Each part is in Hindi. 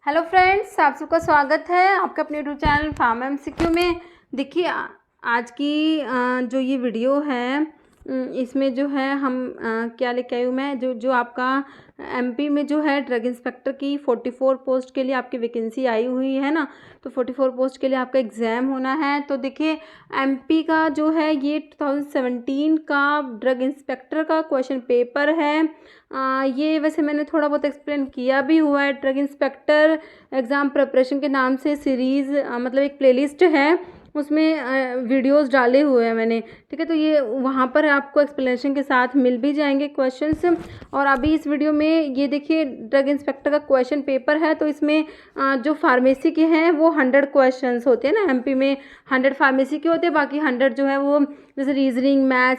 हेलो फ्रेंड्स, आप सबका स्वागत है आपका अपने यूट्यूब चैनल फार्मा एमसीक्यू में। देखिए आज की जो ये वीडियो है इसमें जो है हम क्या लेके आई हूँ मैं, जो आपका एमपी में जो है ड्रग इंस्पेक्टर की 44 पोस्ट के लिए आपकी वैकेंसी आई हुई है ना। तो 44 पोस्ट के लिए आपका एग्ज़ाम होना है। तो देखिए एमपी का जो है ये 2017 का ड्रग इंस्पेक्टर का क्वेश्चन पेपर है। ये वैसे मैंने थोड़ा बहुत एक्सप्लेन किया भी हुआ है। ड्रग इंस्पेक्टर एग्ज़ाम प्रिपरेशन के नाम से सीरीज़ मतलब एक प्लेलिस्ट है, उसमें वीडियोस डाले हुए हैं मैंने, ठीक है। तो ये वहाँ पर आपको एक्सप्लेनेशन के साथ मिल भी जाएंगे क्वेश्चंस। और अभी इस वीडियो में ये देखिए ड्रग इंस्पेक्टर का क्वेश्चन पेपर है। तो इसमें जो फार्मेसी के हैं वो 100 क्वेश्चंस होते हैं ना। एमपी में 100 फार्मेसी के होते हैं, बाकी 100 जो है वो जैसे रीजनिंग, मैथ,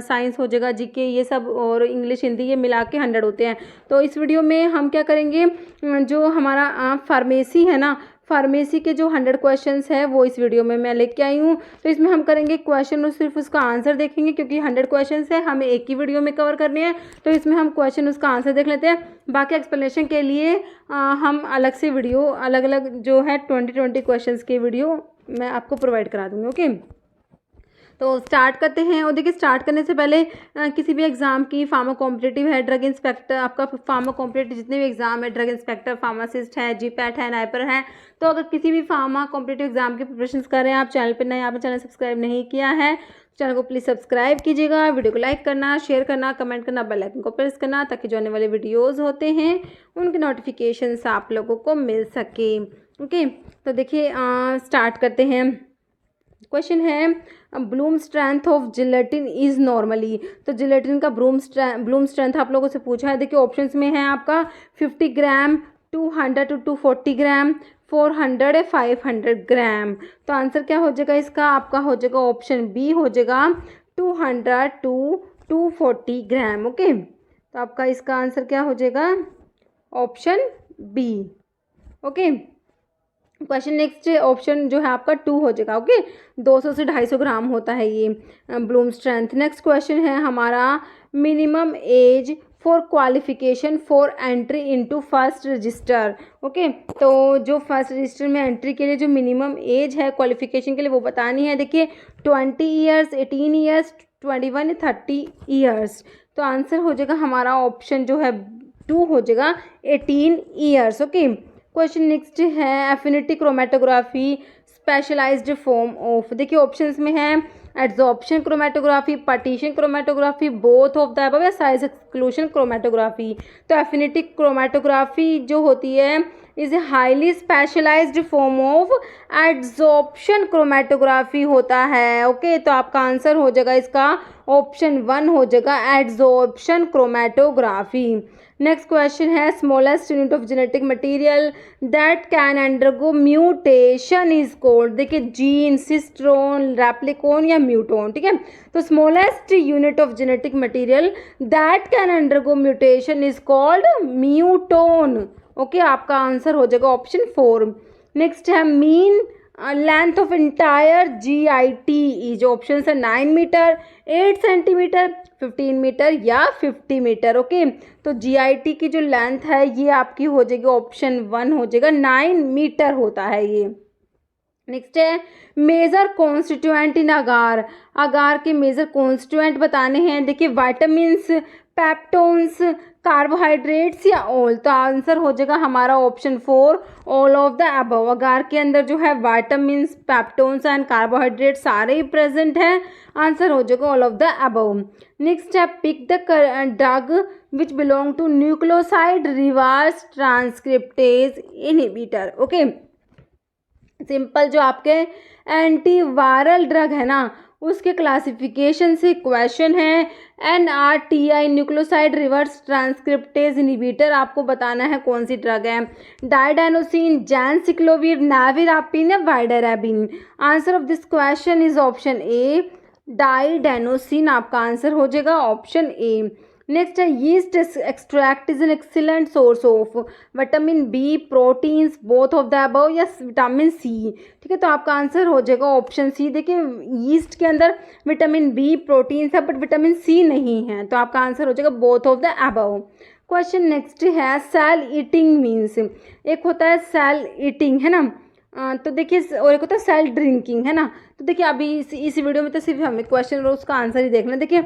साइंस हो जाएगा, जीके ये सब, और इंग्लिश, हिंदी, ये मिला के 100 होते हैं। तो इस वीडियो में हम क्या करेंगे, जो हमारा फार्मेसी है ना, फार्मेसी के जो 100 क्वेश्चंस है वो इस वीडियो में मैं लेके आई हूँ। तो इसमें हम करेंगे क्वेश्चन और सिर्फ उसका आंसर देखेंगे, क्योंकि 100 क्वेश्चंस है, हमें एक ही वीडियो में कवर करने हैं। तो इसमें हम क्वेश्चन उसका आंसर देख लेते हैं। बाकी एक्सप्लेनेशन के लिए हम अलग से वीडियो, अलग अलग जो है 20 क्वेश्चंस की वीडियो मैं आपको प्रोवाइड करा दूँगी। ओके, तो स्टार्ट करते हैं। और देखिए स्टार्ट करने से पहले किसी भी एग्ज़ाम की, फार्मा कॉम्पिटिटिव है, ड्रग इंस्पेक्टर, आपका फार्मा कॉम्पिटिटिव जितने भी एग्ज़ाम है, ड्रग इंस्पेक्टर, फार्मासिस्ट है, जीपैट है, नाइपर है, तो अगर किसी भी फार्मा कॉम्पिटिटिव एग्ज़ाम की प्रिपरेशन कर रहे हैं, आप चैनल पर नए, आपने चैनल सब्सक्राइब नहीं किया है, चैनल को प्लीज़ सब्सक्राइब कीजिएगा, वीडियो को लाइक करना, शेयर करना, कमेंट करना, बेल आइकन को प्रेस करना, ताकि जो आने वाले वीडियोज़ होते हैं उनके नोटिफिकेशंस आप लोगों को मिल सके। ओके, तो देखिए स्टार्ट करते हैं। क्वेश्चन है Bloom strength of gelatin is normally. तो जिलेटिन का ब्लूम स्ट्रेंथ आप लोगों से पूछा है। देखिए ऑप्शंस में है आपका 50 ग्राम, 200 to 240 ग्राम, 400 या 500 ग्राम। तो आंसर क्या हो जाएगा इसका, आपका हो जाएगा ऑप्शन बी हो जाएगा 200 to 240 ग्राम। ओके, तो आपका इसका आंसर क्या हो जाएगा, option B. Okay, question next option जो है आपका 2 हो जाएगा। ओके, 200 से 250 ग्राम होता है ये ब्लूम स्ट्रेंथ। नेक्स्ट क्वेश्चन है हमारा minimum age for qualification for entry into first resistor. Okay, तो जो फर्स्ट रजिस्टर में एंट्री के लिए जो मिनिमम एज है क्वालिफिकेशन के लिए वो बतानी है। देखिए 20 ईयर्स, 18 ईयर्स, 21, 30 ईयर्स। तो आंसर हो जाएगा हमारा ऑप्शन जो है 2 हो जाएगा 18 ईयर्स। ओके, क्वेश्चन नेक्स्ट है affinity chromatography specialised form of. देखिए ऑप्शंस में है adsorption chromatography, partition chromatography, both of the above, या साइज एक्सक्लूशन क्रोमेटोग्राफी। तो एफिनिटी क्रोमेटोग्राफी जो होती है is a highly specialised form of adsorption chromatography होता है। ओके, तो आपका आंसर हो जाएगा इसका ऑप्शन 1 हो जाएगा एड्जॉर्प्शन क्रोमेटोग्राफी। नेक्स्ट क्वेश्चन है smallest unit of genetic material that can undergo mutation is called. देखिए जीन, सिस्ट्रोन, रेप्लिकोन या म्यूटोन, ठीक है। तो smallest unit of genetic material that can undergo mutation is called म्यूटोन। Okay, आपका आंसर हो जाएगा ऑप्शन 4। नेक्स्ट है mean length of entire GIT जो ऑप्शन है 9 मीटर, 8 सेंटीमीटर, 15 मीटर या 50 मीटर। ओके, तो GIT की जो लेंथ है ये आपकी हो जाएगी ऑप्शन 1 हो जाएगा 9 मीटर होता है ये। नेक्स्ट है मेजर कॉन्स्टिट्यूएंट इन अगार। अगार के मेजर कॉन्स्टिट्यूएंट बताने हैं। देखिए विटामिन्स, पेप्टोन्स, कार्बोहाइड्रेट्स या ऑल। तो आंसर हो जाएगा हमारा option 4 all of the above. Agar के अंदर जो है विटामिन्स, पेप्टोन्स एंड कार्बोहाइड्रेट सारे ही प्रेजेंट है। आंसर हो जाएगा all of the above. Next है pick the drug which belong to nucleoside reverse transcriptase inhibitor. Okay, simple जो आपके एंटीवायरल ड्रग है ना उसके क्लासिफिकेशन से क्वेश्चन है। NRTI nucleoside reverse transcriptase inhibitor आपको बताना है कौन सी ड्रग है। डाइडेनोसिन, जैनसिक्लोविर, नेविरापिन या vidarabine. Answer of this question is option A didanosine. आपका आंसर हो जाएगा ऑप्शन ए। नेक्स्ट है yeast extract is an excellent source of vitamin B, proteins, both of the above या विटामिन सी। ठीक है, तो आपका आंसर हो जाएगा ऑप्शन सी। देखिए यीस्ट के अंदर विटामिन बी, प्रोटीन्स है बट विटामिन सी नहीं है, तो आपका आंसर हो जाएगा both of the above. Question next है सेल ईटिंग मीन्स, एक होता है सेल ईटिंग है ना, तो देखिए, और एक होता है सेल ड्रिंकिंग है ना। तो देखिए अभी इस वीडियो में तो सिर्फ हमें क्वेश्चन और उसका आंसर ही देखना है। देखिए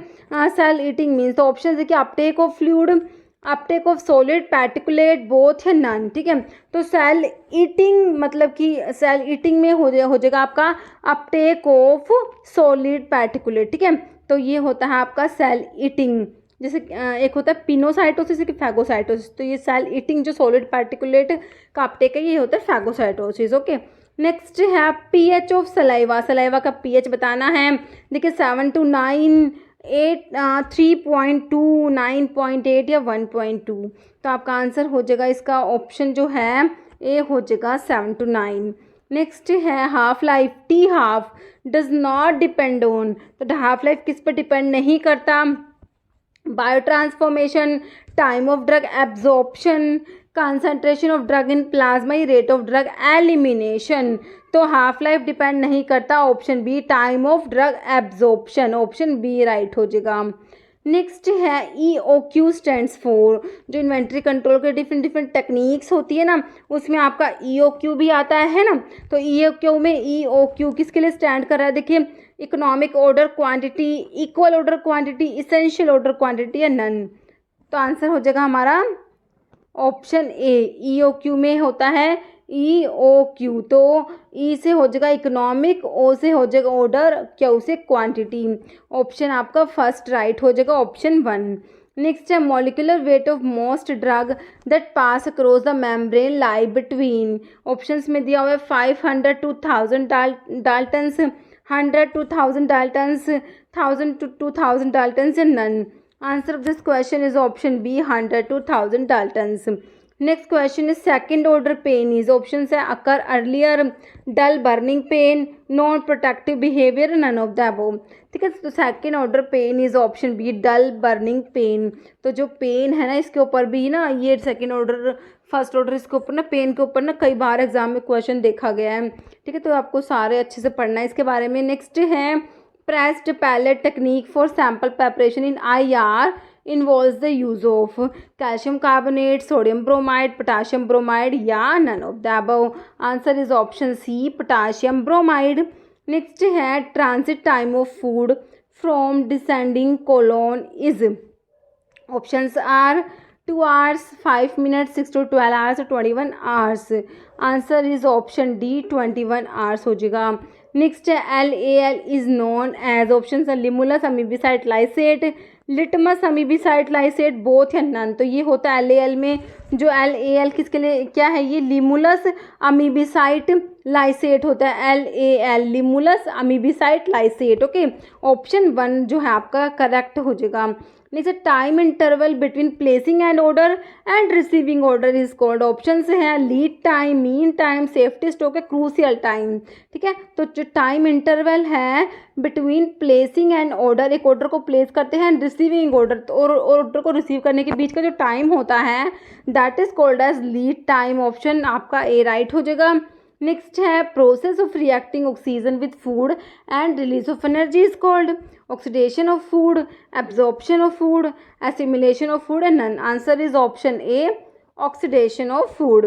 सेल ईटिंग मीन्स, तो ऑप्शन देखिए Uptake of fluid, Uptake of solid, particulate, both या नन, ठीक है। तो सेल ईटिंग मतलब कि सेल ईटिंग में हो जाएगा आपका अपटेक ऑफ सॉलिड पार्टिकुलेट, ठीक है। तो ये होता है आपका सेल ईटिंग। जैसे एक होता है पिनोसाइटोसिस कि फैगोसाइटोसिस, तो ये सेल ईटिंग जो सॉलिड पार्टिकुलेट का अपटेक है ये होता है फैगोसाइटोसिस, ओके। नेक्स्ट है पीएच ऑफ सलाइवा, सलाइवा का पीएच बताना है। देखिए 7 to 9, 8, 3.2, 9.8 या 1.2। तो आपका आंसर हो जाएगा इसका ऑप्शन जो है ए हो जाएगा 7 to 9। नेक्स्ट है half life, T half does not depend on, तो हाफ लाइफ किस पर डिपेंड नहीं करता, biotransformation, time of drug absorption, concentration of drug in plasma, rate of drug elimination. तो हाफ लाइफ डिपेंड नहीं करता, option B time of drug absorption, option B right हो जाएगा। नेक्स्ट है EOQ स्टैंड्स फॉर, जो इन्वेंट्री कंट्रोल के डिफरेंट टेक्निक्स होती है ना, उसमें आपका EOQ भी आता है ना। तो EOQ में EOQ किसके लिए स्टैंड कर रहा है, देखिए economic order quantity, equal order quantity, essential order quantity या नन। तो आंसर हो जाएगा हमारा ऑप्शन ए, EOQ में होता है EOQ। तो ई से हो जाएगा इकोनॉमिक, ओ से हो जाएगा ऑर्डर, क्यू से क्वांटिटी। ऑप्शन आपका फर्स्ट राइट हो जाएगा, ऑप्शन 1। नेक्स्ट है molecular weight of most drug that pass across the membrane lie between, options में दिया हुआ है 500 to 1000 daltons, 100 to 1000 daltons, 1000 to 2000 daltons या none. Answer of this question is option B 100 to 1000 daltons. Next question is second order pain is, option है अकर earlier, dull burning pain, non protective behaviour, none of the above, ठीक है। तो second order pain is option B dull burning pain. तो जो पेन है ना इसके ऊपर भी ना, ये सेकंड ऑर्डर फर्स्ट ऑर्डर इसके ऊपर ना, पेन के ऊपर ना कई बार एग्जाम में क्वेश्चन देखा गया है, ठीक है। तो आपको सारे अच्छे से पढ़ना है इसके बारे में। नेक्स्ट है pressed pellet technique for sample preparation in IR involves the use of calcium carbonate, sodium bromide, potassium bromide या none of the above। Answer is option C potassium bromide। Next है transit time of food from descending colon is, options are 2 hours, 5 minutes, 6 to 12 hours, 21 hours। Answer is option D 21 hours हो जाएगा। नेक्स्ट है LAL is known as, option है limulus amebocyte lysate, litmus amebocyte lysate, both या नन। तो ये होता है LAL में, जो LAL किसके लिए क्या है, ये लिमुलस अमीबिसाइड लाइसेट होता है, LAL limulus amebocyte lysate, okay. Option 1 जो है आपका करेक्ट हो जाएगा। Next time interval between placing and order and receiving order is called, option से है lead time, mean time, safety stock है, क्रूशियल टाइम, ठीक है। तो जो टाइम इंटरवल है बिटवीन प्लेसिंग एंड ऑर्डर, एक ऑर्डर को प्लेस करते हैं एंड रिसीविंग ऑर्डर, और ऑर्डर को रिसीव करने के बीच का जो टाइम होता है that is called as lead time, option आपका ए राइट हो जाएगा। नेक्स्ट है process of reacting oxygen with food and release of energy is called oxidation of food, absorption of food, assimilation of food and none. Answer is option A oxidation of food.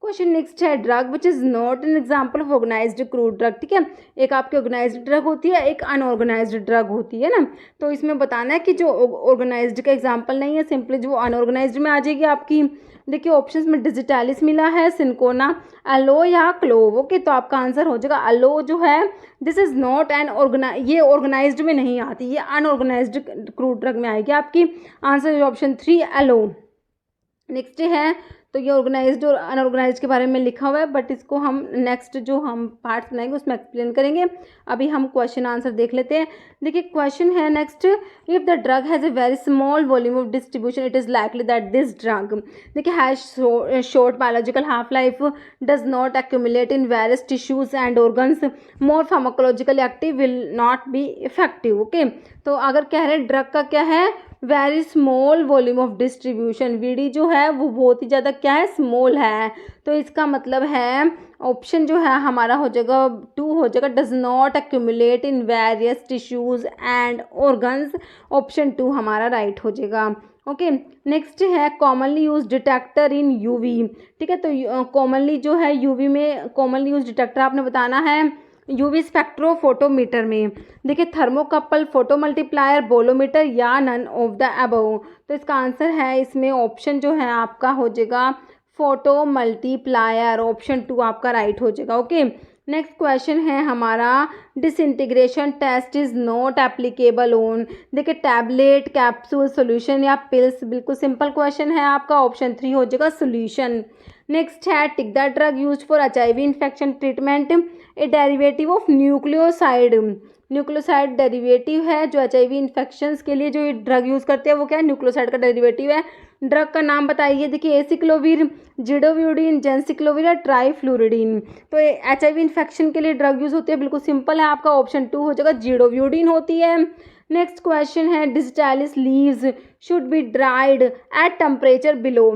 Question next है drug which is not an example of organised crude drug, ठीक है। एक आपकी ऑर्गेनाइज्ड ड्रग होती है, एक अनऑर्गेनाइज्ड ड्रग होती है ना। तो इसमें बताना है कि जो ऑर्गेनाइज्ड का एग्जाम्पल नहीं है, सिंपली जो अनऑर्गेनाइज्ड में आ जाएगी आपकी। देखिए ऑप्शंस में डिजिटैलिस मिला है, सिंकोना, अलो या क्लोव, ओके। तो आपका आंसर हो जाएगा अलो जो है, दिस इज नॉट एन ये ऑर्गेनाइज्ड में नहीं आती, ये अनऑर्गेनाइज्ड क्रूड ड्रग में आएगी आपकी। आंसर इज ऑप्शन 3 अलो। नेक्स्ट है, तो ये ऑर्गेनाइज्ड और अनऑर्गेनाइज्ड के बारे में लिखा हुआ है, बट इसको हम नेक्स्ट जो हम पार्ट्स बनाएंगे उसमें एक्सप्लेन करेंगे। अभी हम क्वेश्चन आंसर देख लेते हैं। देखिए क्वेश्चन है next, if the drug has a very small volume of distribution it is likely that this drug, देखिए has short biological half life, does not accumulate in various tissues and organs, more pharmacologically active, will not be effective, okay. तो अगर कह रहे हैं ड्रग का क्या है, very small volume of distribution, VD जो है वो बहुत ही ज़्यादा क्या है, स्मॉल है। तो इसका मतलब है ऑप्शन जो है हमारा हो जाएगा 2 हो जाएगा, does not accumulate in various tissues and organs, option 2 हमारा राइट हो जाएगा। ओके। नेक्स्ट है कॉमनली यूज डिटेक्टर इन यूवी। ठीक है, तो कॉमनली जो है यूवी में कॉमनली यूज डिटेक्टर आपने बताना है यूवी स्पेक्ट्रोफोटोमीटर में। देखिए थर्मोकपल, फोटो मल्टीप्लायर, बोलोमीटर या नन ऑफ द अबव। तो इसका आंसर है इसमें ऑप्शन जो है आपका हो जाएगा फोटो मल्टीप्लायर, ऑप्शन 2 आपका राइट हो जाएगा। ओके। नेक्स्ट क्वेश्चन है हमारा disintegration test is not applicable on. देखिए टैबलेट, कैप्सूल, सोल्यूशन या पिल्स। बिल्कुल सिंपल क्वेश्चन है आपका, ऑप्शन 3 हो जाएगा सोल्यूशन। नेक्स्ट है tick the drug use for HIV infection treatment a derivative of nucleoside. Nucleoside derivative है जो HIV इन्फेक्शंस के लिए जो ये ड्रग यूज़ करते हैं वो क्या है, न्यूक्लियोसाइड का डेरिवेटिव है। ड्रग का नाम बताइए। देखिए एसिक्लोविर, जिडोव्यूडिन, जेंसिक्लोविर या ट्राइफ्लूरिडीन। तो HIV इन्फेक्शन के लिए ड्रग यूज़ होती है, बिल्कुल सिंपल है आपका, ऑप्शन 2 हो जाएगा, जिडोव्यूडिन होती है। नेक्स्ट क्वेश्चन है digitalis leaves should be dried at temperature below.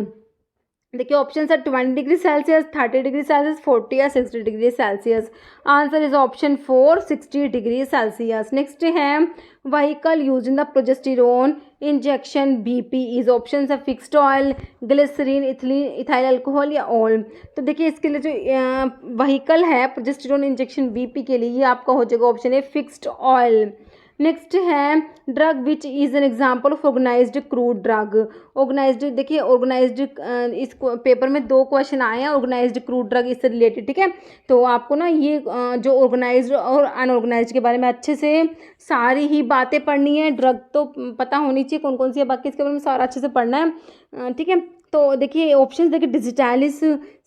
देखिए ऑप्शन है 20 डिग्री सेल्सियस, 30 डिग्री सेल्सियस, 40 या 60 degree Celsius. Answer is option 4, 60 degree Celsius. Next है vehicle use in the progesterone injection BP is option है fixed oil, glycerine, ethyl alcohol या ऑयल। तो देखिए इसके लिए जो व्हीकल है प्रोजेस्टेरोन इंजेक्शन BP के लिए ये आपका हो जाएगा ऑप्शन है फिक्स्ड ऑयल। नेक्स्ट है drug which is an example of organised crude drug. Organised, देखिए ऑर्गेनाइज्ड इस पेपर में 2 क्वेश्चन आए हैं ऑर्गेनाइज्ड क्रूड ड्रग इससे रिलेटेड। ठीक है, तो आपको ना ये जो ऑर्गेनाइज्ड और अनऑर्गेनाइज्ड के बारे में अच्छे से सारी ही बातें पढ़नी है। ड्रग तो पता होनी चाहिए कौन कौन सी है, बाकी इसके बारे में सारा अच्छे से पढ़ना है। ठीक है, तो देखिए ऑप्शन देखिए डिजिटालिस,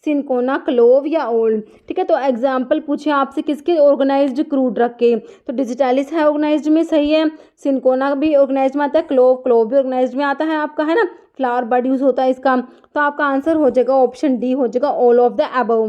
सिंकोना, क्लोव या ओल्ड। ठीक है, तो एग्जाम्पल पूछे आपसे किसके, ऑर्गेनाइज्ड क्रूड ड्रग के। तो डिजिटालिस है ऑर्गेनाइज्ड में, सही है। सिंकोना भी ऑर्गेनाइज्ड में आता है, क्लोव भी ऑर्गेनाइज्ड में आता है आपका, है ना, फ्लावर बड यूज होता है इसका। तो आपका आंसर हो जाएगा ऑप्शन डी हो जाएगा all of the above.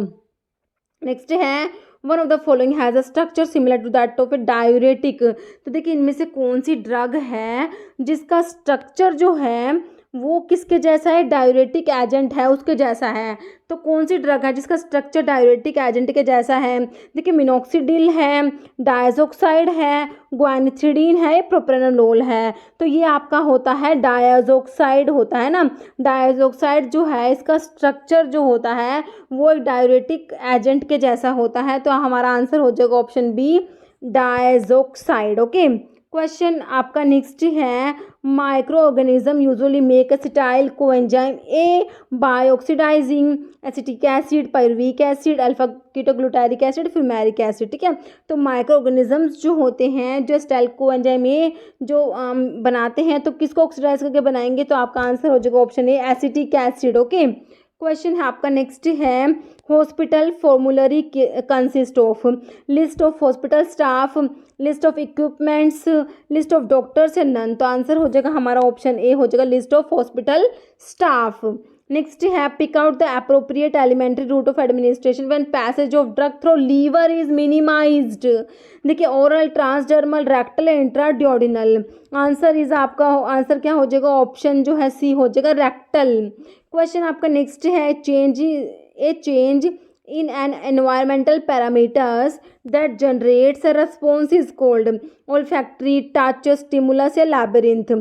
Next है one of the following has a structure similar to that of a diuretic. तो देखिए इनमें से कौन सी ड्रग है जिसका स्ट्रक्चर जो है वो किसके जैसा है, डायूरेटिक एजेंट है उसके जैसा है। तो कौन सी ड्रग है जिसका स्ट्रक्चर डायूरेटिक एजेंट के जैसा है। देखिए मिनोक्सिडिल है, डायजोक्साइड है, ग्वानिथिडीन है, प्रोप्रेनोलोल है। तो ये आपका होता है डायजोक्साइड होता है ना। डायजोक्साइड जो है इसका स्ट्रक्चर जो होता है वो एक डायूरेटिक एजेंट के जैसा होता है। तो हमारा आंसर हो जाएगा option B, diazoxide. Okay. Question आपका नेक्स्ट है microorganism usually make acetyl coenzyme A by oxidising acetic acid, pyruvic acid, alpha ketoglutaric acid, fumaric acid. ठीक है, तो माइक्रो ऑर्गेनिजम्स जो होते हैं जो एसिटाइल कोएंजाइम ए जो बनाते हैं तो किसको ऑक्सीडाइज करके बनाएंगे। तो आपका आंसर हो जाएगा option A, acetic acid. Okay. Question है आपका नेक्स्ट है hospital formulary consist of list of hospital staff, list of equipments, list of doctors या नन। तो आंसर हो जाएगा हमारा ऑप्शन ए हो जाएगा list of hospital staff. Next है pick out the appropriate alimentary route of administration when passage of drug through liver is minimized. देखिए oral, transdermal, rectal, intraduodenal. Answer is आपका आंसर क्या हो जाएगा, ऑप्शन जो है सी हो जाएगा रेक्टल। क्वेश्चन आपका नेक्स्ट है change in an environmental parameters that generates a response is called olfactory, touch, stimulus या labyrinth.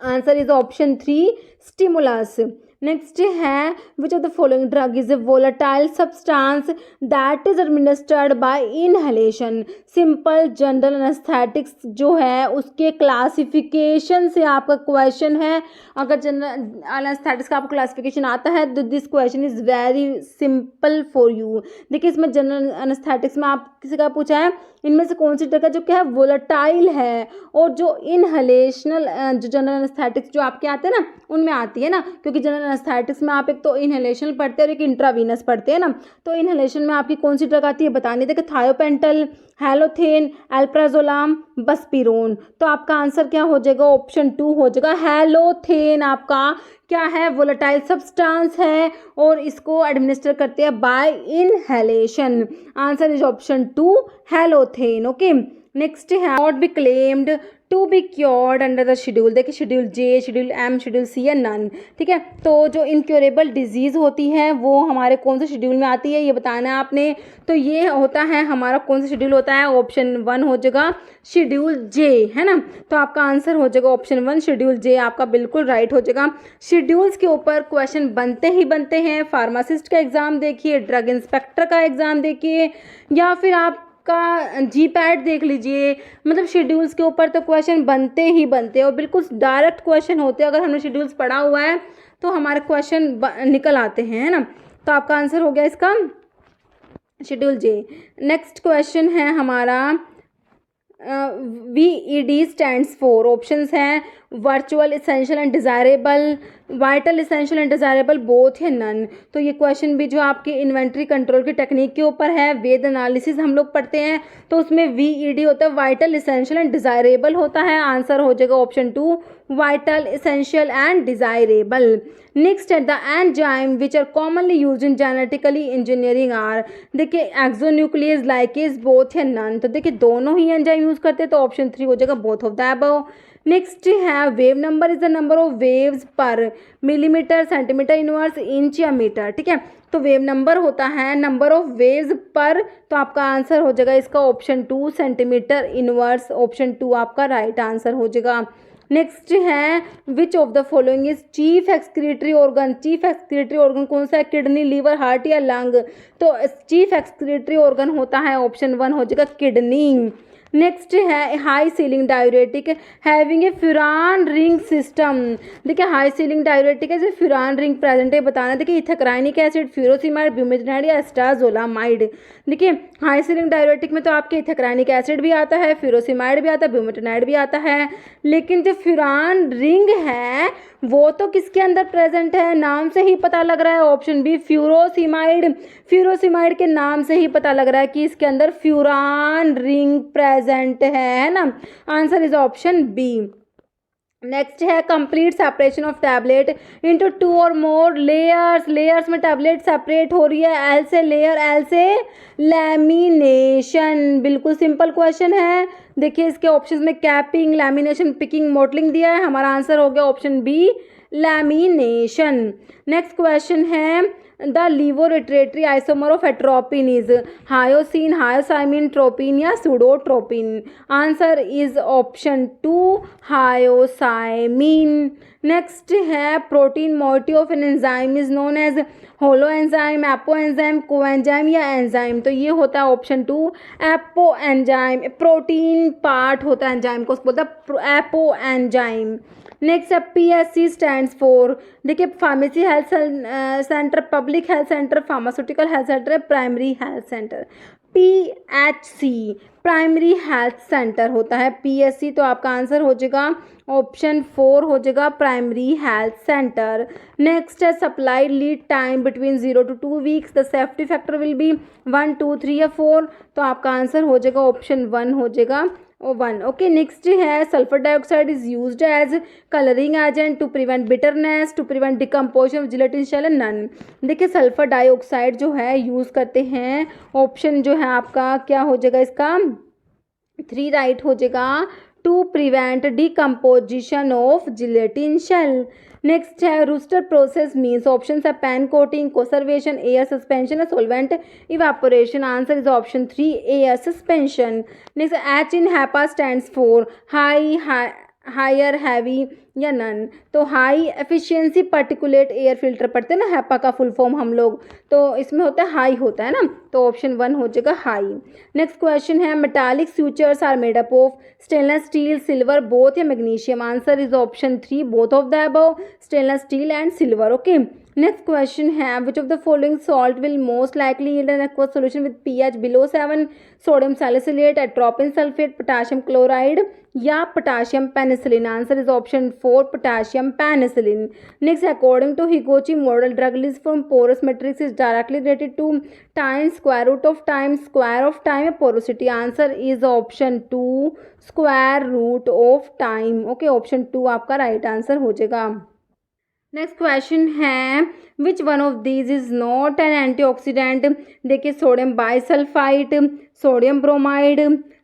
Answer is option 3, stimulus. Next है which of the following drug is a volatile substance that is administered by inhalation. Simple general anaesthetics जो है उसके क्लासिफिकेशन से आपका क्वेश्चन है। अगर जनरल एनेस्थेटिक्स का आपको क्लासिफिकेशन आता है तो this question is very simple for you. देखिए इसमें जनरल एनेस्थेटिक्स में आप किसी का पूछा है इनमें से कौन सी ड्रग है जो क्या है वोलेटाइल है, और जो इनहेलेशनल जो जनरल एनेस्थेटिक्स जो आपके आते हैं ना उनमें आती है ना, क्योंकि जनरल एनेस्थेटिक्स में आप एक तो इनहेलेशन पढ़ते हैं और एक इंट्रावीनस पढ़ते हैं ना। तो इनहेलेशन में आपकी कौन सी ड्रग आती है बताने देखिए थायोपेंटल, हेलोथेन, एल्प्राजोलाम, बस्पिरोन। तो आपका आंसर क्या हो जाएगा, ऑप्शन 2 हो जाएगा हेलोथेन। आपका क्या है वोलेटाइल सब्सटेंस है और इसको एडमिनिस्टर करते हैं by inhalation. Answer is option 2 halothane. Okay. Next है not be claimed to be cured under the schedule. देखिए schedule J, schedule M, schedule C या नन। ठीक है, तो जो इनक्योरेबल डिजीज़ होती है वो हमारे कौन से शेड्यूल में आती है ये बताना है आपने। तो ये होता है हमारा कौन सा शेड्यूल होता है, ऑप्शन 1 हो जाएगा शेड्यूल जे, है ना। तो आपका आंसर हो जाएगा ऑप्शन 1 शेड्यूल जे, आपका बिल्कुल राइट हो जाएगा। शेड्यूल्स के ऊपर क्वेश्चन बनते ही बनते हैं। फार्मासिस्ट का एग्ज़ाम देखिए, ड्रग इंस्पेक्टर का एग्ज़ाम देखिए, या फिर आप का जी पैड देख लीजिए। मतलब शेड्यूल्स के ऊपर तो क्वेश्चन बनते ही बनते हैं और बिल्कुल डायरेक्ट क्वेश्चन होते हैं। अगर हमने शेड्यूल्स पढ़ा हुआ है तो हमारे क्वेश्चन निकल आते हैं, है ना। तो आपका आंसर हो गया इसका शेड्यूल जे। नेक्स्ट क्वेश्चन है हमारा VED स्टैंड्स फॉर, ऑप्शंस हैं virtual, essential and desirable, vital, essential and desirable, both या नन। तो ये क्वेश्चन भी जो आपके इन्वेंट्री कंट्रोल की टेक्निक के ऊपर है, वेद एनालिसिस हम लोग पढ़ते हैं, तो उसमें VED होता है वाइटल, इसेंशियल एंड डिज़ायरेबल होता है। आंसर हो जाएगा option 2 vital, essential and desirable. Next है the enzyme which are commonly use in genetically engineering are. देखिए एक्सोन्यूक्लियस, लाइकेज, बोथ या नन। तो देखिए दोनों ही एंजाइम यूज करते हैं, तो ऑप्शन 3 हो जाएगा both of the above. Next है wave number is the number of waves per millimetre, centimetre inverse, inch या मीटर। ठीक है, तो वेव नंबर होता है नंबर ऑफ वेव्स पर, तो आपका आंसर हो जाएगा इसका ऑप्शन 2 सेंटीमीटर इनवर्स। ऑप्शन 2 आपका राइट आंसर हो जाएगा। नेक्स्ट है which of the following is chief excretory organ. Chief excretory organ कौन सा है, किडनी, लीवर, हार्ट या लंग। तो चीफ एक्सक्रीटरी ऑर्गन होता है ऑप्शन 1 हो जाएगा किडनी। नेक्स्ट है high ceiling diuretic having a furan ring system. देखिए हाई सीलिंग डायूरेटिक है जो फ्यूरान रिंग प्रेजेंट है बताना। देखिए इथेक्राइनिक एसिड, फ्यूरोसिमाइड, ब्यूमेथनाइड या एस्टाजोलामाइड। देखिए हाई सीलिंग डायूरेटिक में तो आपके इथेक्राइनिक एसिड भी आता है, फ्यूरोसिमाइड भी आता है, ब्यूमेथनाइड भी आता है, लेकिन जो फ्यूरान रिंग है वो तो किसके अंदर प्रेजेंट है, नाम से ही पता लग रहा है ऑप्शन बी फ्यूरोसिमाइड। फ्यूरोसिमाइड के नाम से ही पता लग रहा है कि इसके अंदर फ्यूरान रिंग प्रेजेंट है ना। Answer is option B. Next है complete separation of tablet into 2 और मोर लेयर्स। लेयर्स में टैबलेट सेपरेट हो रही है, एल से लेयर, एल से लैमिनेशन। बिल्कुल सिंपल क्वेश्चन है। देखिए इसके ऑप्शंस में कैपिंग, लैमिनेशन, पिकिंग, मोटलिंग दिया है। हमारा आंसर हो गया option B lamination. Next question है the levorotatory isomer of atropine is hyoscine, hyoscyamine, tropine या pseudotropine. Answer is option 2 hyoscyamine. Next है protein moiety of an enzyme is known as holoenzyme, apoenzyme, coenzyme या एंजाइम। तो ये होता है option 2 apoenzyme. Protein part होता है एंजाइम को, उसको बोलता है एपो एंजाइम। नेक्स्ट है PSC स्टैंड्स फॉर। देखिए pharmacy health centre, public health centre, pharmaceutical health centre, primary health centre. PHC primary health centre होता है PSC। तो आपका आंसर हो जाएगा ऑप्शन 4 हो जाएगा प्राइमरी हेल्थ सेंटर। नेक्स्ट है supply lead time between 0 to 2 weeks. The safety factor will be 1, 2, 3 या 4। तो आपका आंसर हो जाएगा ऑप्शन 1 हो जाएगा 1। ओके, नेक्स्ट है sulphur dioxide is used as colouring agent to prevent bitterness, to prevent decomposition of gelatin shell and none. देखिए सल्फर डाइऑक्साइड जो है यूज़ करते हैं, ऑप्शन जो है आपका क्या हो जाएगा इसका 3 राइट हो जाएगा, to prevent decomposition of gelatin shell. Next है रूस्टर प्रोसेस मीन्स, ऑप्शन है pan coating, coacervation, air suspension या solvent evaporation. Answer is option 3 air suspension. Next H in HEPA stands for high, higher, heavy या नन। तो high efficiency particulate air filter पढ़ते हैं ना, हैपा का फुल फॉर्म हम लोग, तो इसमें होता है हाई होता है ना, तो ऑप्शन 1 हो जाएगा हाई। नेक्स्ट क्वेश्चन है metallic sutures are made up of stainless steel, silver, both या magnesium. Answer is option 3 both of the above, stainless steel and silver. Okay, next question है which of the following salt will most likely yield an aqueous solution with pH below 7, sodium salicylate, atropine sulphate, potassium chloride या potassium penicillin. Answer is option 4 potassium penicillin. Next according to हिगोची model drug release from porous matrix is directly related to time square root of time, square of time या porosity. Answer is option 2 square root of time. Okay, option 2 आपका राइट आंसर हो जाएगा। नेक्स्ट क्वेश्चन है which one of these is not an antioxidant. देखिए sodium bisulphide, sodium bromide,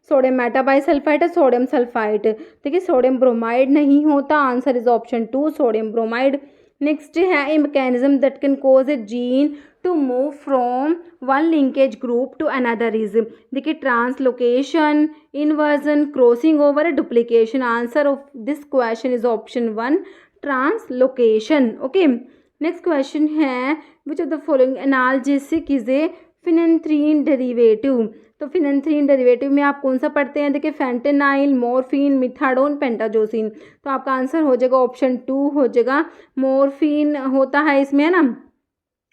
sodium metabisulphide है, सोडियम सल्फाइड। देखिए सोडियम ब्रोमाइड नहीं होता, answer is option 2 sodium bromide. Next है a mechanism that can cause a gene to move from one linkage group to another is. देखिए ट्रांसलोकेशन, इन्वर्जन, क्रॉसिंग ओवर या duplication. Answer of this question is option 1 translocation. Okay, next question है which of the following analgesic is a phenanthrene derivative. तो फिनेंथ्रीन डेरिवेटिव में आप कौन सा पढ़ते हैं? देखिए फेंटेनाइल, मॉर्फिन, मिथाडोन, पेंटाजोसिन। तो आपका आंसर हो जाएगा ऑप्शन 2 हो जाएगा। मॉर्फिन होता है इसमें, है ना,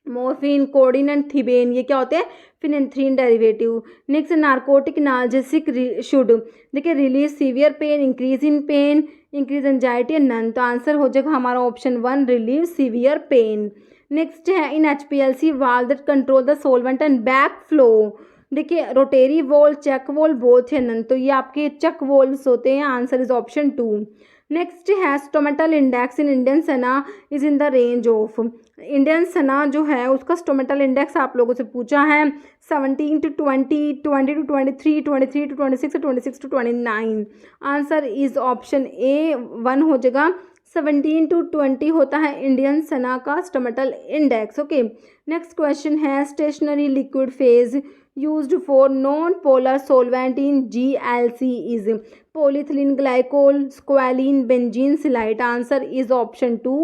मॉर्फिन, कोडिन एंड थिबेन, ये क्या होते हैं? Phenanthrene derivative. Next narcotic analgesic should, देखिए release severe pain, increase in pain, increase anxiety and none. तो आंसर हो जाएगा हमारा option 1 relieve severe pain. Next है in HPLC valve that control the solvent and back flow. देखिए rotary valve, check valve, both है नन। तो ये आपके चेक वॉल्व्स होते हैं, आंसर इज ऑप्शन 2। नेक्स्ट है stomatal index in Indian senna is in the range of. Indian senna जो है उसका स्टोमेटल इंडेक्स आप लोगों से पूछा है 17 to 20, 20 to 23, 23 to 26, 26 to 29। Answer is option ए 1 हो जाएगा। 17 to 20 होता है इंडियन सना का stomatal index. Okay, next question है stationary liquid phase used for non-polar solvent in GLC is polyethylene glycol, squalene, benzene, silite। Answer is option 2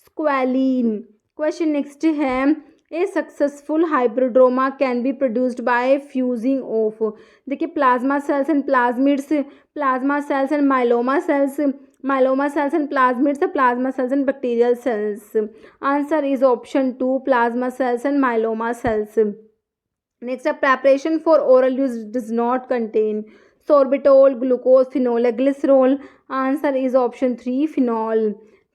squalene। Question next है a successful hybridoma can be produced by fusing of। देखिए plasma cells and plasmids, plasma cells and myeloma sales, myeloma sales and plasmids, plasma cells and bacterial cells. Answer is option 2 plasma cells and myeloma sales. Next, a preparation for oral use does not contain sorbitol, glucose, phenol, glycerol। Answer is option 3 phenol।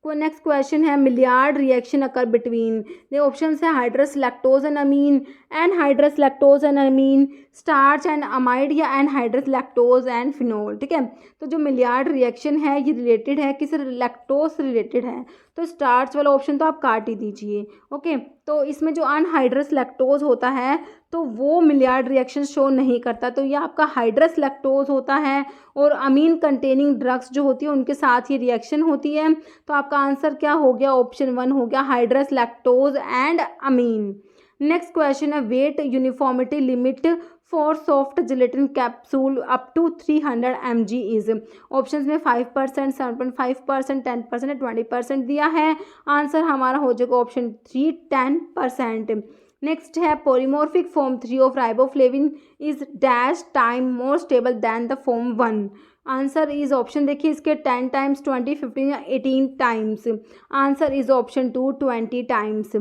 Next question है मिलियार्ड रिएक्शन अकर बिटवीन। ये ऑप्शन है hydrous lactose and amine, anhydrous lactose and amine, starch and amide, या एनहाइड्रस लैक्टोज एंड फिनोल। ठीक है, तो जो मिलियार्ड रिएक्शन है ये रिलेटेड है किस? लैक्टोज से रिलेटेड है, तो स्टार्च वाला ऑप्शन तो आप काट ही दीजिए। ओके, तो इसमें जो अनहाइड्रस लैक्टोज होता है तो वो मिलियार्ड रिएक्शन शो नहीं करता, तो ये आपका हाइड्रस लैक्टोज होता है और अमीन कंटेनिंग ड्रग्स जो होती है उनके साथ ये रिएक्शन होती है। तो आपका आंसर क्या हो गया? ऑप्शन 1 हो गया hydrous lactose and amine. Next question है weight uniformity limit for soft gelatin capsule up to 300 mg is. Option में 5%, 7.5%, 10% 20% दिया है। आंसर हमारा हो जाएगा ऑप्शन 3 10%। नेक्स्ट है polymorphic form 3 of riboflavin is dash time more stable than the form 1। Answer is option देखिए इसके 10 टाइम्स, 20, 15 या 18 times. Answer is option 2 20 times.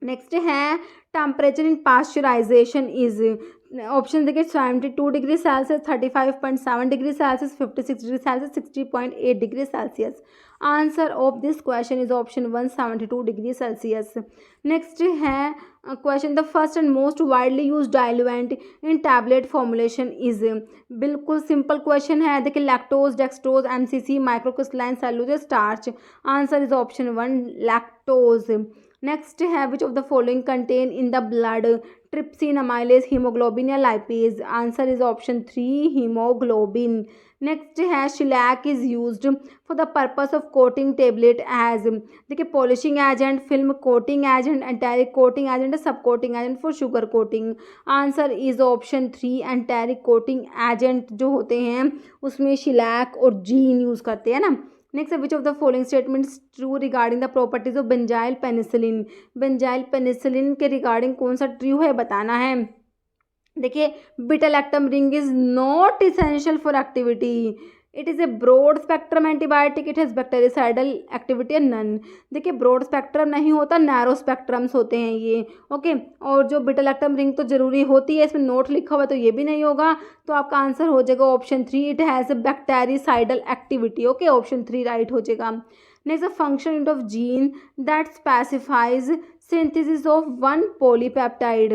Next है temperature in pasteurization is. Option देखिए 72 degree Celsius, 35.7 degree Celsius, 56 degree Celsius, 60.8 degree Celsius. Answer of this question is option 1 72 degree Celsius. Next है question the first and most widely use diluent in tablet formulation is. बिल्कुल सिंपल क्वेश्चन है, देखिए lactose, dextrose, MCC, microcrystalline cellulose, starch. Answer is option 1 lactose. Next है which of the following content in the blood trypsin, amylase, haemoglobin या lipase. Answer is option 3 haemoglobin. Next है shellac is used for the purpose of coating tablet as. देखिए polishing agent, film coating agent, enteric coating agent, sub coating agent for sugar coating. Answer is option 3 enteric coating agent जो होते हैं उसमें शिलैक और जीन यूज़ करते हैं ना। Next which of the following statements true regarding the properties of benzyl penicillin. Benzyl penicillin के रिगार्डिंग कौन सा ट्रू है बताना है। देखिए beta lactam ring is not essential for activity, it is a broad spectrum antibiotic, it has bactericidal activity and none. देखिए ब्रॉड स्पेक्ट्रम नहीं होता, नैरो स्पेक्ट्रम्स होते हैं ये। ओके, और जो बीटा लैक्टम रिंग तो जरूरी होती है, इसमें नोट लिखा हुआ तो ये भी नहीं होगा। तो आपका आंसर हो जाएगा option 3 it has a bactericidal activity. Okay, option 3 right हो जाएगा। Next a function unit of gene that specifies synthesis of one polypeptide,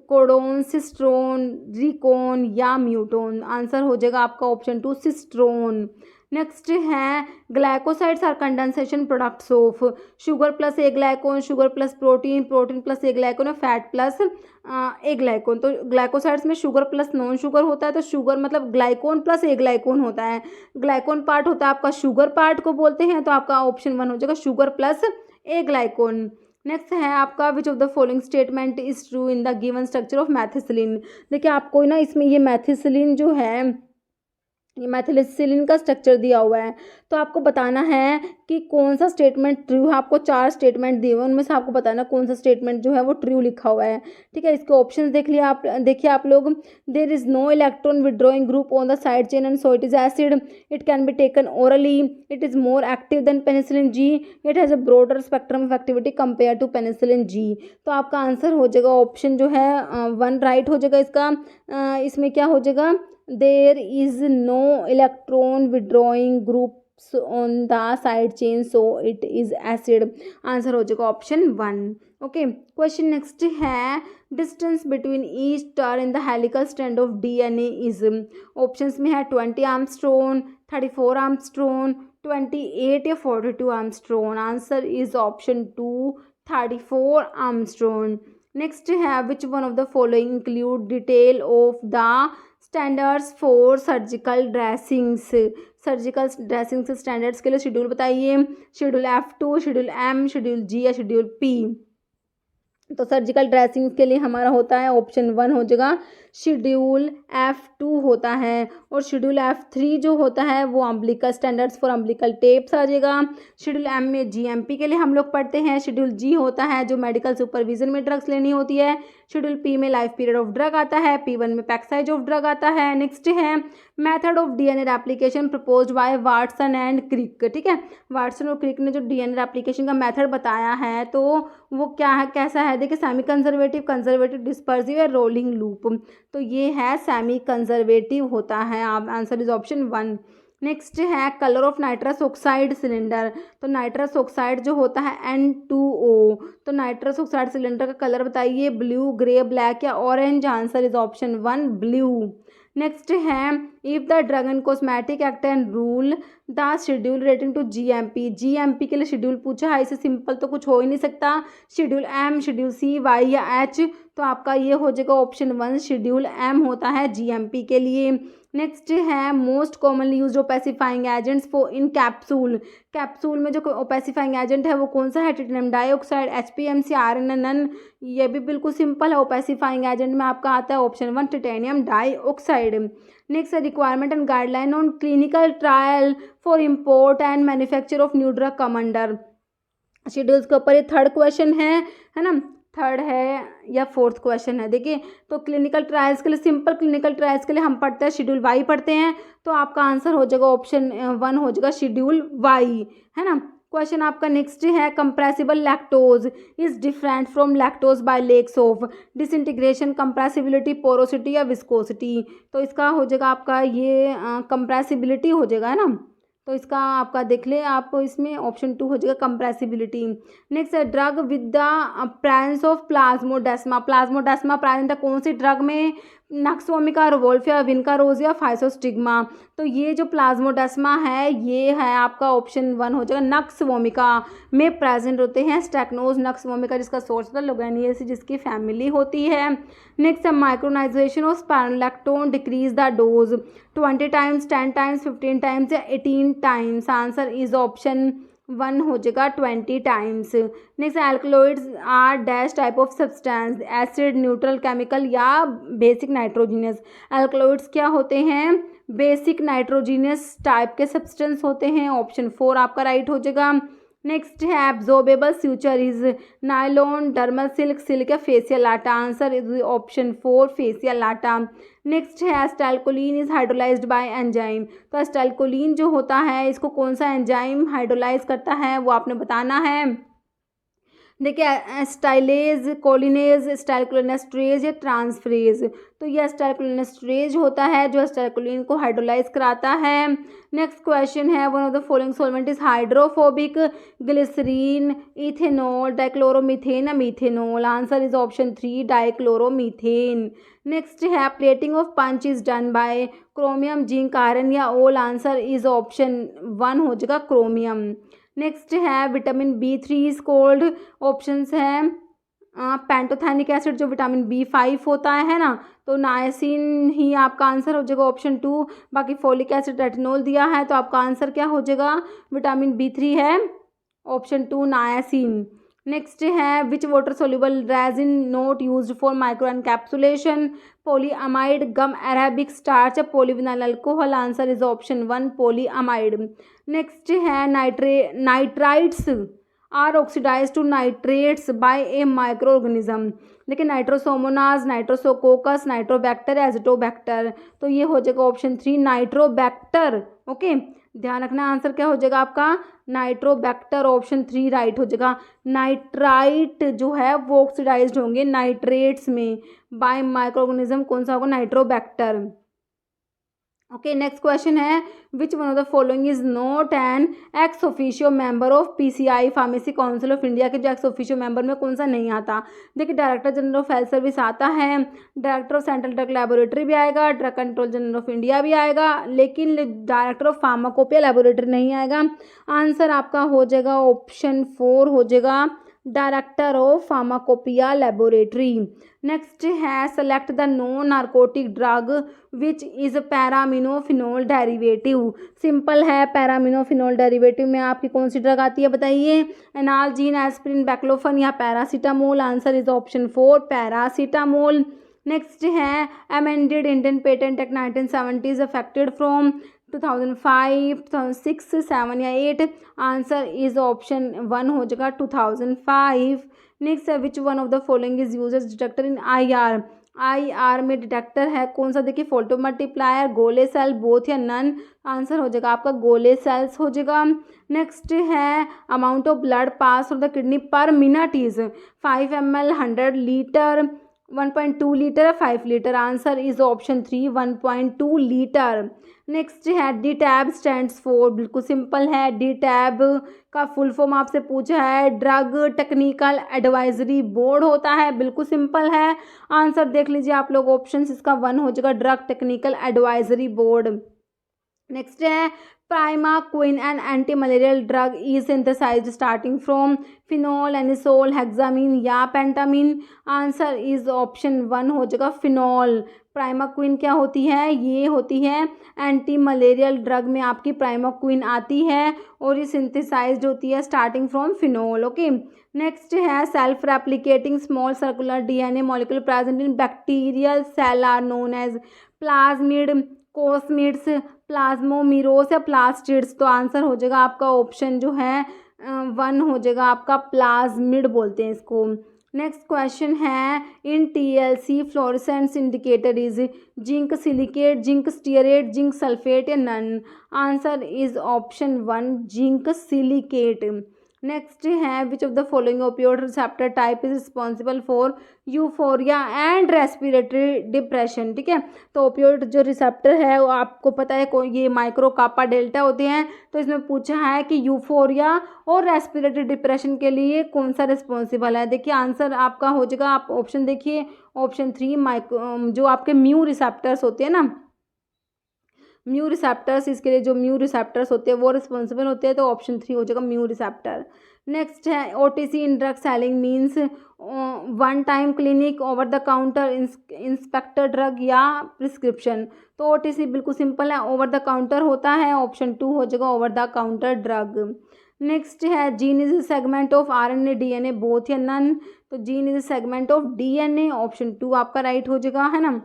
codon, cistron, recon या म्यूटोन। आंसर हो जाएगा आपका ऑप्शन 2 सिस्ट्रोन। नेक्स्ट है glycosides are condensation products of sugar plus aglycone, sugar plus protein, protein plus aglycone और फैट प्लस ए ग्लाइकोन। तो ग्लाइकोसाइड्स में शुगर प्लस नॉन शुगर होता है, तो शुगर मतलब ग्लाइकोन प्लस ए ग्लाइकोन होता है। ग्लाइकोन पार्ट होता है आपका शुगर पार्ट को बोलते हैं, तो आपका ऑप्शन 1 हो जाएगा sugar plus aglycone. Next है आपका which of the following statement is true in the given structure of methicillin. देखिए आपको ना इसमें ये मैथिसिलिन जो है, ये मैथिसिलिन का स्ट्रक्चर दिया हुआ है, तो आपको बताना है कि कौन सा स्टेटमेंट ट्रू है। आपको 4 स्टेटमेंट दिए हुए हैं, उनमें से आपको बताना कौन सा स्टेटमेंट जो है वो ट्रू लिखा हुआ है। ठीक है, इसके ऑप्शंस देखिए आप लोग। There is no electron withdrawing group on the side chain and so it is acid, it can be taken orally, it is more active than penicillin G, it has a broader spectrum of activity compare to penicillin G. तो आपका आंसर हो जाएगा ऑप्शन जो है 1 राइट हो जाएगा इसका। इसमें क्या हो जाएगा, there is no electron withdrawing groups on the side chain so it is acid। Answer हो जाएगा ऑप्शन 1। ओके, क्वेश्चन नेक्स्ट है distance between each star in the helical strand of DNA is. Options में है 20 आर्मस्ट्रॉन, 34 आर्मस्ट्रॉन, 28 या 42 angstrom. Answer is option 2 34 angstrom. Next है which one of the following include detail of the standards for surgical dressings. Surgical dressings standards के लिए शेड्यूल बताइए। Schedule F2, schedule M, schedule G या शेड्यूल P। तो सर्जिकल ड्रेसिंग के लिए हमारा होता है ऑप्शन 1 हो जाएगा शेड्यूल F2 होता है, और शेड्यूल F3 जो होता है वो umbilical standards for umbilical tapes आ जाएगा। शेड्यूल M में GMP के लिए हम लोग पढ़ते हैं। शेड्यूल G होता है जो मेडिकल सुपरविजन में ड्रग्स लेनी होती है। शेड्यूल P में लाइफ पीरियड ऑफ ड्रग आता है। P1 में पैक साइज ऑफ ड्रग आता है। नेक्स्ट है method of DNA application proposed by Watson and Crick. ठीक है, वाटसन और क्रिक ने जो डीएनए एप्लीकेशन का मेथड बताया है तो वो क्या है, कैसा है, देखिए सेमी कंजर्वेटिव, कंजर्वेटिव, डिस्पर्सिव या रोलिंग लूप। तो ये है सेमी कंजर्वेटिव होता है। आप आंसर इज ऑप्शन 1। नेक्स्ट है colour of nitrous oxide cylinder. तो नाइट्रस ऑक्साइड जो होता है N2O, तो नाइट्रस ऑक्साइड सिलेंडर का कलर बताइए, ब्लू, ग्रे, ब्लैक या orange. Answer is option 1 blue. Next है if the drug and cosmetic act and rule the schedule rating to GMP। GMP के लिए शेड्यूल पूछा है, इसे सिंपल तो कुछ हो ही नहीं सकता। Schedule M, schedule C, Y या H। तो आपका ये हो जाएगा ऑप्शन 1 शेड्यूल M होता है GMP के लिए। नेक्स्ट है most commonly used opacifying agents for in capsule. Capsule में जो ओपेसिफाइंग एजेंट है वो कौन सा है, टाइटेनियम डाइऑक्साइड, HPMC, RNN। ये भी बिल्कुल सिंपल है। ओपेसिफाइंग एजेंट में आपका आता है ऑप्शन 1 टाइटेनियम डाइऑक्साइड। नेक्स्ट है requirement and guideline on clinical trial for import and manufacture of new drug come under. Schedules के ऊपर ये 3rd क्वेश्चन है ना, 3rd है या 4th क्वेश्चन है। देखिए तो क्लिनिकल ट्रायल्स के लिए, सिंपल क्लिनिकल ट्रायल्स के लिए हम पढ़ते हैं शेड्यूल Y पढ़ते हैं, तो आपका आंसर हो जाएगा ऑप्शन 1 हो जाएगा शेड्यूल Y, है ना। क्वेश्चन आपका नेक्स्ट है compressible lactose is different from lactose by lacks of disintegration, compressibility, porosity या विस्कोसिटी। तो इसका हो जाएगा आपका ये कंप्रेसिबिलिटी हो जाएगा, है ना। तो इसका आपका देख ले आप, इसमें ऑप्शन 2 हो जाएगा कंप्रेसिबिलिटी। नेक्स्ट है drug with the presence of plasmodesma. Plasmodesma present है कौन सी ड्रग में, नक्स वोमिका, रोवोल्फिया, विनकारोजिया, फाइसोस्टिग्मा। तो ये जो प्लाज्मोडेस्मा है ये है आपका ऑप्शन 1 हो जाएगा नक्स वोमिका में प्रेजेंट होते हैं स्टेक्नोज नक्स वोमिका, जिसका सोर्स होता है लोगेनिएसी, जिसकी फैमिली होती है। नेक्स्ट है micronization of spironolactone decreases the dose 20 times, 10 times, 15 times या 18 टाइम्स। आंसर इज ऑप्शन 1 हो जाएगा 20 times. Next alkaloids are dash type of substance, acid, neutral, chemical या बेसिक नाइट्रोजीनियस। एल्कलॉइड्स क्या होते हैं, बेसिक नाइट्रोजीनियस टाइप के सब्सटेंस होते हैं। ऑप्शन 4 आपका राइट हो जाएगा। नेक्स्ट है absorbable suture is nylon, dermal silk, silk या fascia lata. Answer is option 4 fascia lata. Next है acetylcholine is hydrolysed by enzyme. तो एस्टाइलकोलिन जो होता है इसको कौन सा एंजाइम हाइड्रोलाइज करता है वो आपने बताना है। देखिए स्टाइलेज, कोलिनेज, स्टाइलकोलिनेस्ट्रेज या ट्रांसफरेज। तो ये स्टाइलकोलिनेस्ट्रेज होता है जो स्टाइलकोलिन को हाइड्रोलाइज कराता है। नेक्स्ट क्वेश्चन है, one of the following solvent is hydrophobic, glycerine, ethanol, dichloromethane या methanol. Answer is option 3 dichloromethane. Next है, plating of punch is done by chromium, zinc, iron या ओल। आंसर इज ऑप्शन 1 हो जाएगा क्रोमियम। नेक्स्ट है, vitamin B3 is called. Options है पेंटोथेनिक एसिड जो विटामिन B5 होता है ना, तो नायसिन ही आपका आंसर हो जाएगा ऑप्शन 2। बाकी फोलिक एसिड, रेटिनॉल दिया है, तो आपका आंसर क्या हो जाएगा, विटामिन B3 है, ऑप्शन 2 नायसिन। नेक्स्ट है, which water soluble resin not used for micro encapsulation, polyamide, gum arabic, starch या polyvinyl alcohol. Answer is option 1 polyamide. Next है, nitrites are oxidise to nitrates by a micro organism. देखिए नाइट्रोसोमोनाज, नाइट्रोसोकोकस, नाइट्रोबैक्टर, एजिटोबैक्टर। तो ये हो जाएगा ऑप्शन 3 नाइट्रोबैक्टर। ओके, ध्यान रखना आंसर क्या हो जाएगा आपका, नाइट्रोबैक्टर, ऑप्शन 3 राइट हो जाएगा। नाइट्राइट जो है वो ऑक्सीडाइज्ड होंगे नाइट्रेट्स में बाय माइक्रो ऑर्गेनिज्म, कौन सा होगा, नाइट्रोबैक्टर। ओके, नेक्स्ट क्वेश्चन है, which one of the following is not N ex officio member of PCI pharmacy council of India के जो एक्स ऑफिशियो मेंबर में कौन सा नहीं आता। देखिए director general of health service आता है, director of central drug laboratory भी आएगा, drug control general of India भी आएगा, लेकिन डायरेक्टर ऑफ फार्माकोपिया लेबोरेटरी नहीं आएगा। आंसर आपका हो जाएगा ऑप्शन 4 हो जाएगा, director of pharmacopoeia laboratory. Next है, select the non narcotic drug which is paraaminophenol derivative. Simple है, पैरामिनोफिनोल डेरिवेटिव में आपकी कौन सी ड्रग आती है बताइए, एनाल्जीन, एस्पिरिन, बैक्लोफन या paracetamol. Answer is option 4 paracetamol. Next है, amended Indian patent act 1970 is affected from 2005, 2006, 7 या 8। आंसर इज ऑप्शन 1 हो जाएगा 2005। नेक्स्ट है, which one of the following is use as detector in IR। IR में डिटेक्टर है कौन सा, देखिए photo multiplier, Golay cell, both या नन। आंसर हो जाएगा आपका गोले सेल्स हो जाएगा। नेक्स्ट है, amount of blood pass through the kidney per minute is 5 ml, 100 litre, 1.2 litre, 5 litre. Answer is option 3 1.2 litre. Next है, DTAB स्टैंड्स फॉर, बिल्कुल सिंपल है, DTAB का फुल फॉर्म आपसे पूछा है, ड्रग टेक्निकल एडवाइजरी बोर्ड होता है, बिल्कुल सिंपल है। आंसर देख लीजिए आप लोग, ऑप्शन इसका 1 हो जाएगा, drug technical advisory board. Next है, primaquine an anti malarial drug is synthesised starting from phenol, anisole, hexamine या पेंटामीन। आंसर इज ऑप्शन 1 हो जाएगा फिनॉल। प्राइमाक्विन क्या होती है, ये होती है एंटी मलेरियल ड्रग में आपकी प्राइमाक्विन आती है और ये सिंथेसाइज्ड होती है starting from phenol. Okay, next है, self replicating small circular DNA molecule present in bacterial cell are known as plasmid, cosmids, plasmomeres या प्लास्टिड्स। तो आंसर हो जाएगा आपका ऑप्शन जो है 1 हो जाएगा आपका, प्लाज्मिड बोलते हैं इसको। नेक्स्ट क्वेश्चन है, in TLC fluorescence indicator is zinc silicate, zinc stearate, zinc sulphate या none. Answer is option 1 zinc silicate. Next है, which of the following opioid receptor type is responsible for euphoria and respiratory depression. ठीक है, तो ओपियोइड जो रिसेप्टर है वो आपको पता है ये माइक्रो कापा डेल्टा होते हैं। तो इसमें पूछा है कि यूफोरिया और रेस्पिरेटरी डिप्रेशन के लिए कौन सा रिस्पॉन्सिबल है। देखिए आंसर आपका हो जाएगा, आप ऑप्शन देखिए, ऑप्शन 3 जो आपके म्यू रिसेप्टर्स होते हैं ना, म्यू रिसेप्टर्स, इसके लिए जो म्यू रिसेप्टर्स होते हैं वो रिस्पॉन्सिबल होते हैं, तो ऑप्शन 3 हो जाएगा म्यू रिसेप्टर। नेक्स्ट है, OTC in drug selling means one time clinic, over the counter inspector drug या प्रिस्क्रिप्शन। तो OTC बिल्कुल सिंपल है, ओवर द काउंटर होता है, ऑप्शन 2 हो जाएगा over the counter drug. Next है, gene is segment of RNA DNA both या नन। तो gene is segment of DNA, option 2 आपका राइट हो जाएगा, है ना।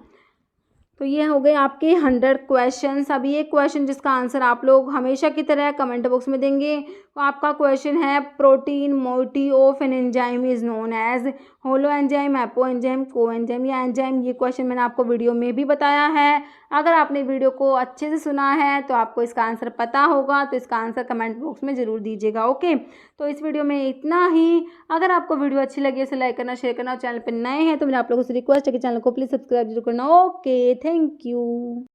तो ये हो गए आपके 100 क्वेश्चंस। अभी एक क्वेश्चन जिसका आंसर आप लोग हमेशा की तरह कमेंट बॉक्स में देंगे। तो आपका क्वेश्चन है protein moiety of an enzyme is known as holoenzyme, apoenzyme, coenzyme या एंजाइम। ये क्वेश्चन मैंने आपको वीडियो में भी बताया है। अगर आपने वीडियो को अच्छे से सुना है तो आपको इसका आंसर पता होगा, तो इसका आंसर कमेंट बॉक्स में ज़रूर दीजिएगा। ओके, तो इस वीडियो में इतना ही। अगर आपको वीडियो अच्छी लगी इसे लाइक करना, शेयर करना और चैनल पर नए हैं तो मेरे आप लोगों से रिक्वेस्ट है कि चैनल को प्लीज़ सब्सक्राइब जरूर करना। Okay, thank you.